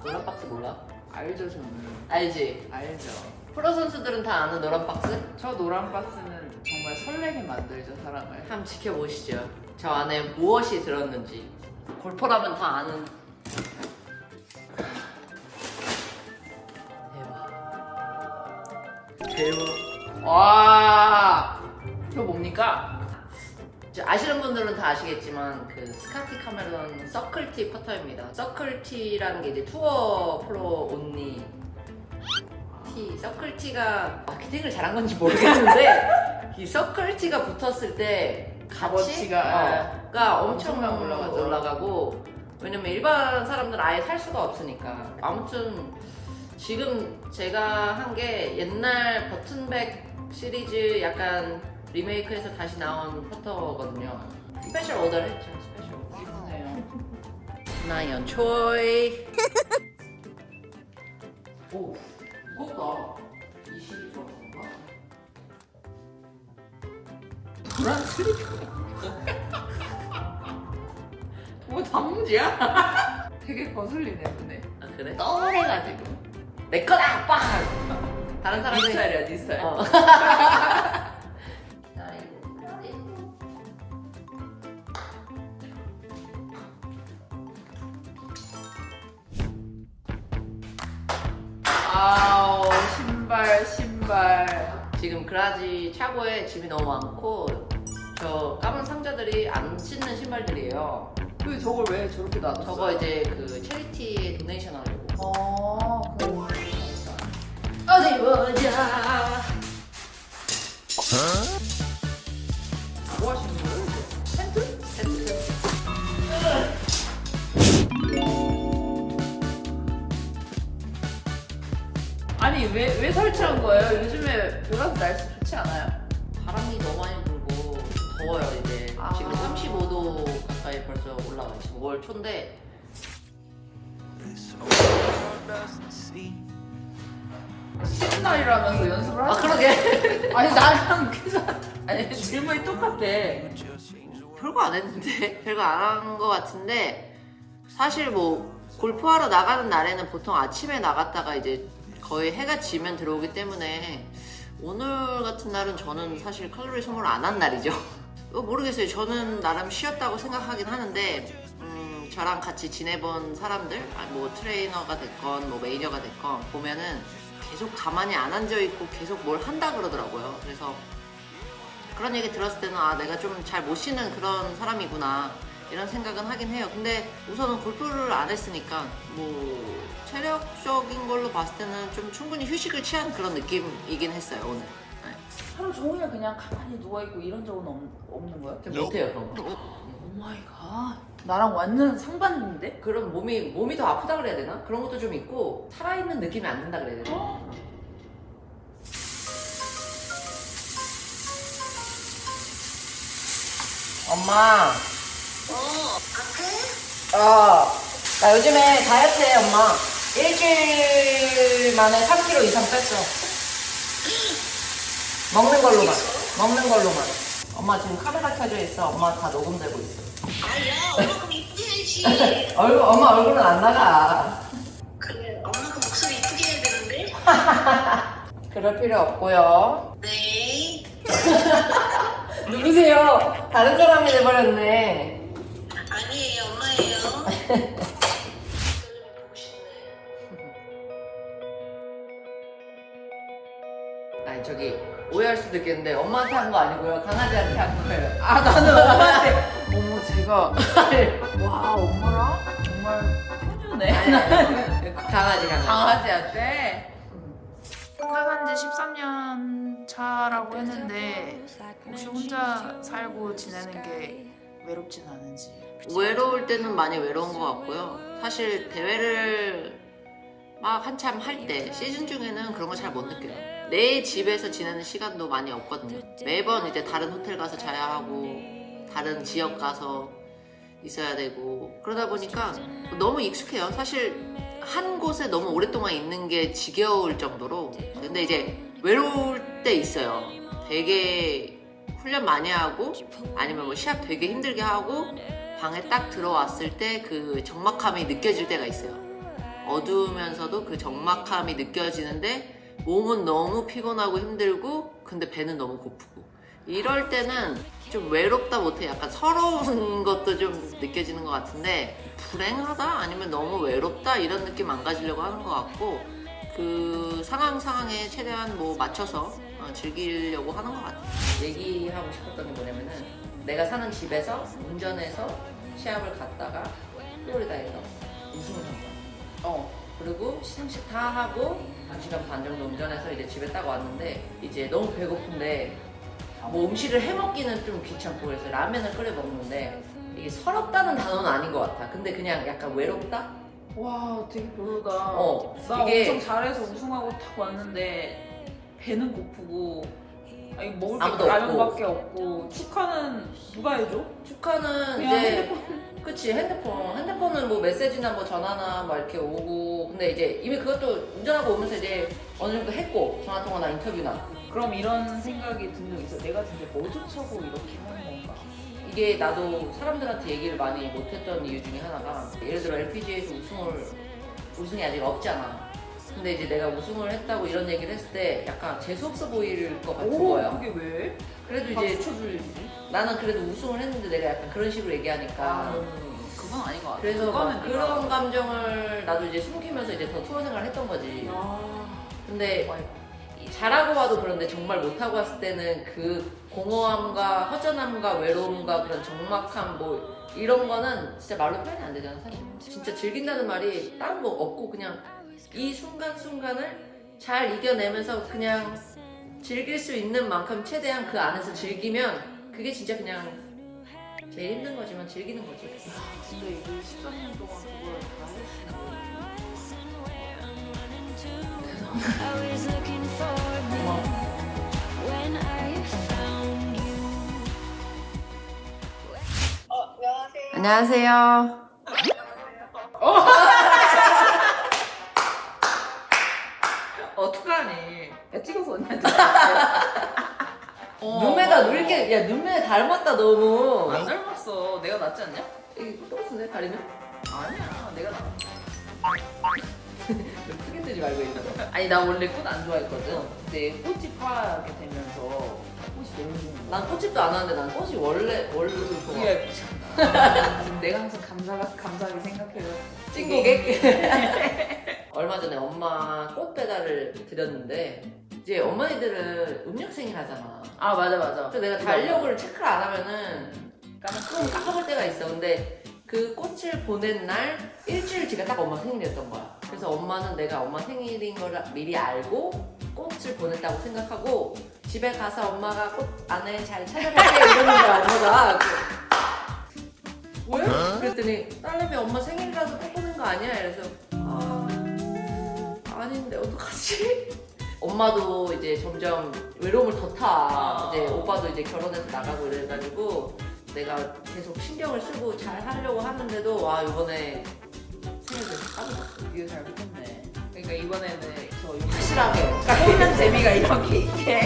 노란 박스 몰라? 알죠 저는. 알지? 알죠. 프로 선수들은 다 아는 노란 박스? 저 노란 박스는 정말 설레게 만들죠 사람을. 한번 지켜보시죠. 저 안에 무엇이 들었는지. 골퍼라면 다 아는. 대박. 대박. 와. 이거 뭡니까? 이제 아시는 분들은 다 아시겠지만 그 스카티 카멜론 서클티 퍼터입니다. 서클티라는 게 이제 투어 프로 온리 티. 서클티가 마케팅을 잘한 건지 모르겠는데 이 서클티가 붙었을 때 가 엄청 엄청나게 올라가고, 왜냐면 일반 사람들은 아예 살 수가 없으니까. 아무튼 지금 제가 한 게 옛날 버튼백 시리즈 약간 리메이크해서 다시 나온 퍼터거든요. 스페셜 오더를 했죠. 스페셜 오더. 이쁘네요. 나연 초이. 오, 무겁다. 22%인가? 노란 슬리퍼. 뭐 단무지야? 되게 거슬리네 근데. 아 그래? 떠해가지고. 내 거다! 빵! 다른 사람이 네 스타일이야 네 스타일. 어. 아우 신발. 지금 그라지 차고에 짐이 너무 많고 저 까만 상자들이 안 신는 신발들이에요. 그 저걸 왜 저렇게 놔뒀어? 저거 이제 그 체리티에 도네이션 하려고. 그럼 어디 보자. 뭐 하시는 거예요? 이제? 텐트? 텐트. 아니 왜 설치한 거예요? 요즘에 벼라도 날씨 좋지 않아요? 바람이 너무 많이 불고 더워요 이제. 아. 지금 35도 가까이 벌써 올라가요. 지금 5월 초인데. 쉬는 날이라면서 연습을 아 하지. 그러게. 아니 나랑 계속 아니 질문이 똑같아. 별거 안 했는데? 별거 안 한 거 같은데, 사실 뭐 골프하러 나가는 날에는 보통 아침에 나갔다가 이제 거의 해가 지면 들어오기 때문에 오늘 같은 날은 저는 사실 칼로리 소모를 안 한 날이죠. 모르겠어요. 저는 나름 쉬었다고 생각하긴 하는데, 저랑 같이 지내본 사람들, 뭐 트레이너가 됐건 뭐 매니저가 됐건 보면은 계속 가만히 안 앉아있고 계속 뭘 한다 그러더라고요. 그래서 그런 얘기 들었을 때는 아 내가 좀 잘 못 쉬는 그런 사람이구나 이런 생각은 하긴 해요. 근데 우선은 골프를 안 했으니까 뭐 체력적인 걸로 봤을 때는 좀 충분히 휴식을 취한 그런 느낌이긴 했어요 오늘. 네. 하루 종일 그냥 가만히 누워있고 이런 적은 없는 거야? 좀 못해요 그런 거. 오 마이 갓. 나랑 완전 상반인데? 그럼 몸이 더 아프다 그래야 되나? 그런 것도 좀 있고 살아있는 느낌이 안 든다 그래야 되나? 엄마. 나 요즘에 다이어트 해, 엄마. 일주일 만에 3kg 이상 뺐어. 먹는 걸로만. 먹는 걸로만. 엄마 지금 카메라 켜져 있어. 엄마 다 녹음되고 있어. 아야, 엄마 그럼 이쁘게 해야지. 엄마 얼굴은 안 나가. 그래, 엄마 그 목소리 이쁘게 해야 되는데? 그럴 필요 없고요. 네. 누구세요? 다른 사람이 돼버렸네. 아니에요, 엄마예요. 보고 싶네. 아니 저기 오해할 수도 있겠는데 엄마한테 한 거 아니고요. 강아지한테 한 거예요. 아 나는 엄마한테 어머 제가 와 엄마랑 정말 효녀네. 강아지. 강아지한테 생각한 지 13년 차라고 했는데 혹시 혼자 살고 지내는 게 외롭진 않은지. 외로울 때는 많이 외로운 것 같고요. 사실 대회를 막 한참 할 때 시즌 중에는 그런 거 잘 못 느껴요. 내 집에서 지내는 시간도 많이 없거든요. 매번 이제 다른 호텔 가서 자야 하고 다른 지역 가서 있어야 되고 그러다 보니까 너무 익숙해요. 사실 한 곳에 너무 오랫동안 있는 게 지겨울 정도로. 근데 이제 외로울 때 있어요. 되게 훈련 많이 하고 아니면 뭐 시합 되게 힘들게 하고 방에 딱 들어왔을 때 그 적막함이 느껴질 때가 있어요. 어두우면서도 그 적막함이 느껴지는데 몸은 너무 피곤하고 힘들고 근데 배는 너무 고프고 이럴 때는 좀 외롭다 못해 약간 서러운 것도 좀 느껴지는 것 같은데 불행하다 아니면 너무 외롭다 이런 느낌 안 가지려고 하는 것 같고 그 상황에 최대한 뭐 맞춰서 즐기려고 하는 것 같아요. 얘기하고 싶었던 게 뭐냐면은 내가 사는 집에서 운전해서 시합을 갔다가 플로리다에서 우승을 한 거야. 그리고 시상식 다 하고 2시간 반 정도 운전해서 이제 집에 딱 왔는데 이제 너무 배고픈데 뭐 음식을 해먹기는 좀 귀찮고 그래서 라면을 끓여 먹는데 이게 서럽다는 단어는 아닌 것 같아. 근데 그냥 약간 외롭다? 와 되게 별로다. 나 이게- 엄청 잘해서 우승하고 딱 왔는데 배는 고프고 아니, 먹을 게 아무도 라면밖에 없고 축하는 누가 해줘? 축하는 그냥 이제 핸드폰. 그치 핸드폰은 뭐 메시지나 뭐 전화나 막 이렇게 오고 근데 이제 이미 그것도 운전하고 오면서 이제 어느 정도 했고 전화통화나 인터뷰나 그럼 이런 생각이 든 적 있어. 내가 진짜 뭐 좋자고 이렇게 하는 건가? 이게 나도 사람들한테 얘기를 많이 못했던 이유 중에 하나가 예를 들어 LPGA에서 우승이 아직 없잖아. 근데 이제 내가 우승을 했다고 이런 얘기를 했을 때 약간 재수없어 보일 것 같은 거야. 그게 왜? 그래도 박수 이제 쳐줘야지. 나는 그래도 우승을 했는데 내가 약간 그런 식으로 얘기하니까 그건 아닌 것 같아. 그래서 그거는 막 그런 감정을 나도 이제 숨기면서 이제 더 투어 생활을 했던 거지. 근데 잘하고 와도 그런데 정말 못하고 왔을 때는 그 공허함과 허전함과 외로움과 그런 적막함 뭐 이런 거는 진짜 말로 표현이 안 되잖아 사실. 진짜 즐긴다는 말이 다른 거 없고 그냥 이 순간순간을 잘 이겨내면서 그냥 즐길 수 있는 만큼 최대한 그 안에서 즐기면 그게 진짜 그냥 제일 힘든 거지만 즐기는 거지. 근데 이게 14년 동안 그걸 다 했으면 I was looking for me when I found you. 안녕하세요. 안녕하세요. 어떡하니? 야 찍어서 언니한테 눈매가 이렇게 야 눈매 닮았다 너무. 안 닮았어. 내가 낫지 않냐? 이거 똑같은데 가리면? 아니야 내가 나. 크게 뜨지 말고 일단. 아니 나 원래 꽃 안 좋아했거든. 근데 꽃이 파게 되면서 꽃이 너무 좋은 거야. 난 꽃집도 안 하는데 난 꽃이 원래도 좋아. 그게 예쁘지 않아. 지금 내가 항상 감사하게 생각해요. 찐고객. 얼마 전에 엄마 꽃 배달을 드렸는데 이제 어머니들은 음력생일 하잖아. 아 맞아. 그래서 내가 달력을 체크를 안 하면은 조금 까먹을 때가 있어. 근데 그 꽃을 보낸 날 일주일 뒤가 딱 엄마 생일이었던 거야. 그래서 엄마는 내가 엄마 생일인 걸 미리 알고 꽃을 보냈다고 생각하고 집에 가서 엄마가 꽃 안에 잘 찾아갈게 이러는 거야 엄마가. 왜? 그랬더니 딸내미 엄마 생일이라도 꽃 보낸 거 아니야? 이래서 아닌데 어떡하지? 엄마도 이제 점점 외로움을 더 타. 이제 오빠도 이제 결혼해서 나가고 이래가지고 내가 계속 신경을 쓰고 잘 하려고 하는데도 와 이번에 생일 돼서 까먹었어. 이거 잘못했네. 그러니까 이번에는 저 확실하게. 보는 재미가 이렇게 있게.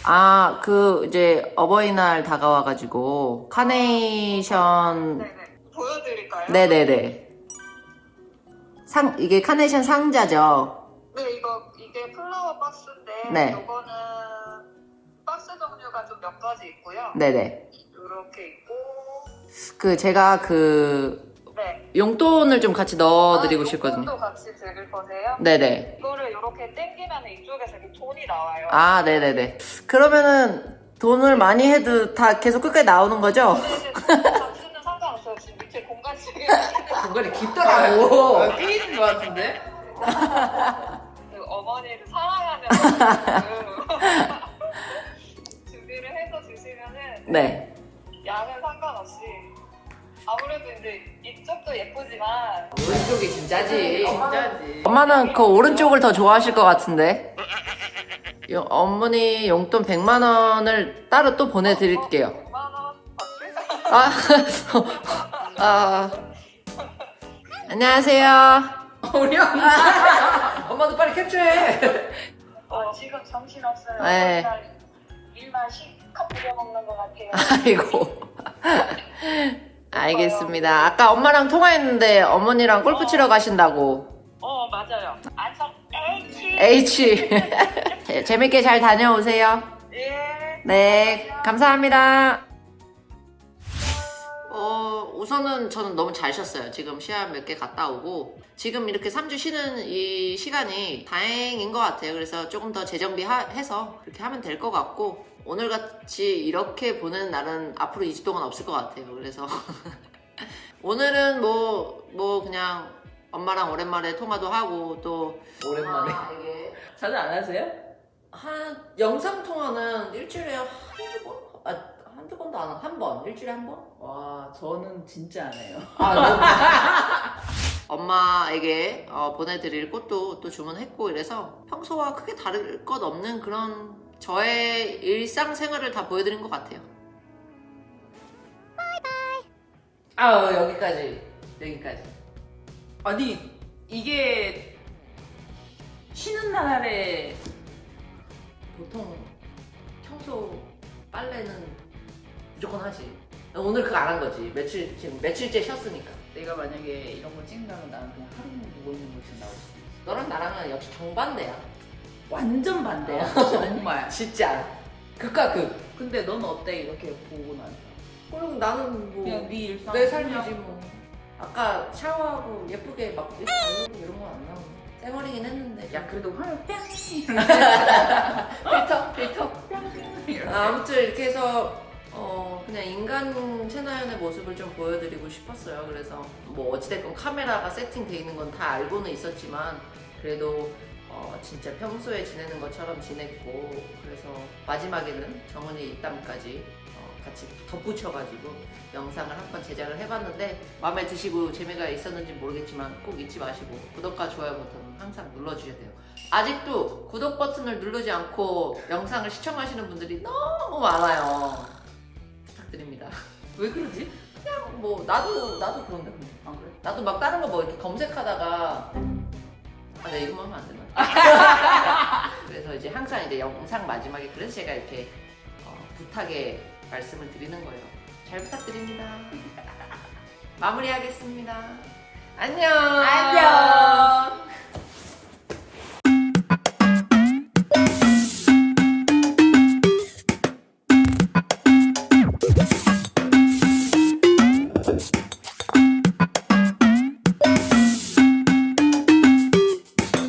아, 그 이제 어버이날 다가와가지고 카네이션. 네네. 보여드릴까요? 네네네. 이게 카네이션 상자죠. 네, 이게 플라워 박스인데 네. 이거는 박스 종류가 좀 몇 가지 있고요. 네네. 이렇게 있고, 그 제가 그 네. 용돈을 좀 같이 넣어드리고 싶거든요. 도 같이 드릴 거세요? 네네. 이거를 이렇게 당기면 이쪽에서 이렇게 돈이 나와요. 아, 네네네. 그러면은 돈을 많이 해도 다 계속 끝까지 나오는 거죠? 근데 당신은 상관없어요. 지금 밑에 공간 지금 공간이 깊더라고. 꽤 있는 것 같은데? 그 어머니를 사랑하는 준비를 해서 주시면은 네. 양은 상관없이 아무래도 이제 이쪽도 예쁘지만 오른쪽이 진짜지. 진짜지. 엄마는 그 오른쪽을 더 좋아하실 것 같은데. 어머니 용돈 100만 원을 따로 또 보내드릴게요. 100만 원 맞지? 아, 안녕하세요. 우리 엄마. 엄마도 빨리 캡처해. 지금 정신 없어요. 네. 일만 실컷 부려먹는 것 같아요. 아이고. 알겠습니다. 아까 엄마랑 통화했는데 어머니랑 골프 치러 가신다고. 맞아요. 안성 H. H. 재밌게 잘 다녀오세요. 예. 네, 감사합니다. 우선은 저는 너무 잘 쉬었어요. 지금 시합 몇 개 갔다 오고 지금 이렇게 3주 쉬는 이 시간이 다행인 것 같아요. 그래서 조금 더 재정비해서 그렇게 하면 될 것 같고 오늘같이 이렇게 보는 날은 앞으로 2주 동안 없을 것 같아요. 그래서 오늘은 뭐 그냥 엄마랑 오랜만에 통화도 하고 또 오랜만에 이게 자주 안 하세요? 영상 통화는 일주일에 한두 번? 한두 번도 안 하고 한 번, 일주일에 한 번? 와, 저는 진짜 안 해요. 엄마에게 보내드릴 꽃도 또 주문했고 이래서 평소와 크게 다를 것 없는 그런 저의 일상생활을 다 보여드린 것 같아요. 여기까지. 아니, 이게 쉬는 날에 보통 평소 빨래는 무조건 하지. 오늘 그거 안 한 거지. 지금 며칠째 쉬었으니까. 내가 만약에 이런 거 찍는다면 나는 그냥 하루 종일 누워 있는 거지 나올 수 있어. 너랑 나랑은 역시 정반대야. 완전 반대야. 정말. 진짜. 극과 극. 근데 넌 어때? 이렇게 보고 나서. 그리고 나는 뭐 그냥 네 일상. 내 삶이지 뭐. 아까 샤워하고 예쁘게 막 바르고 이런 건 안 나오네. 쌩얼이긴 했는데. 야, 그래도 화면 뺨! 필터. 아무튼 이렇게 해서 그냥 인간 채나연의 모습을 좀 보여드리고 싶었어요. 그래서 뭐 어찌됐건 카메라가 세팅돼 있는 건 다 알고는 있었지만 그래도 진짜 평소에 지내는 것처럼 지냈고 그래서 마지막에는 정은이 입담까지 같이 덧붙여가지고 영상을 한 번 제작을 해봤는데 마음에 드시고 재미가 있었는지 모르겠지만 꼭 잊지 마시고 구독과 좋아요 버튼은 항상 눌러주셔야 돼요. 아직도 구독 버튼을 누르지 않고 영상을 시청하시는 분들이 너무 많아요. 부탁드립니다. 왜 그러지? 그냥 뭐 나도 그런데 근데. 아, 그래? 나도 막 다른 거 뭐 이렇게 검색하다가 내가 이거만 하면 안 되나? 그래서 이제 항상 이제 영상 마지막에 그래서 제가 이렇게 부탁의 말씀을 드리는 거예요. 잘 부탁드립니다. 마무리하겠습니다. 안녕.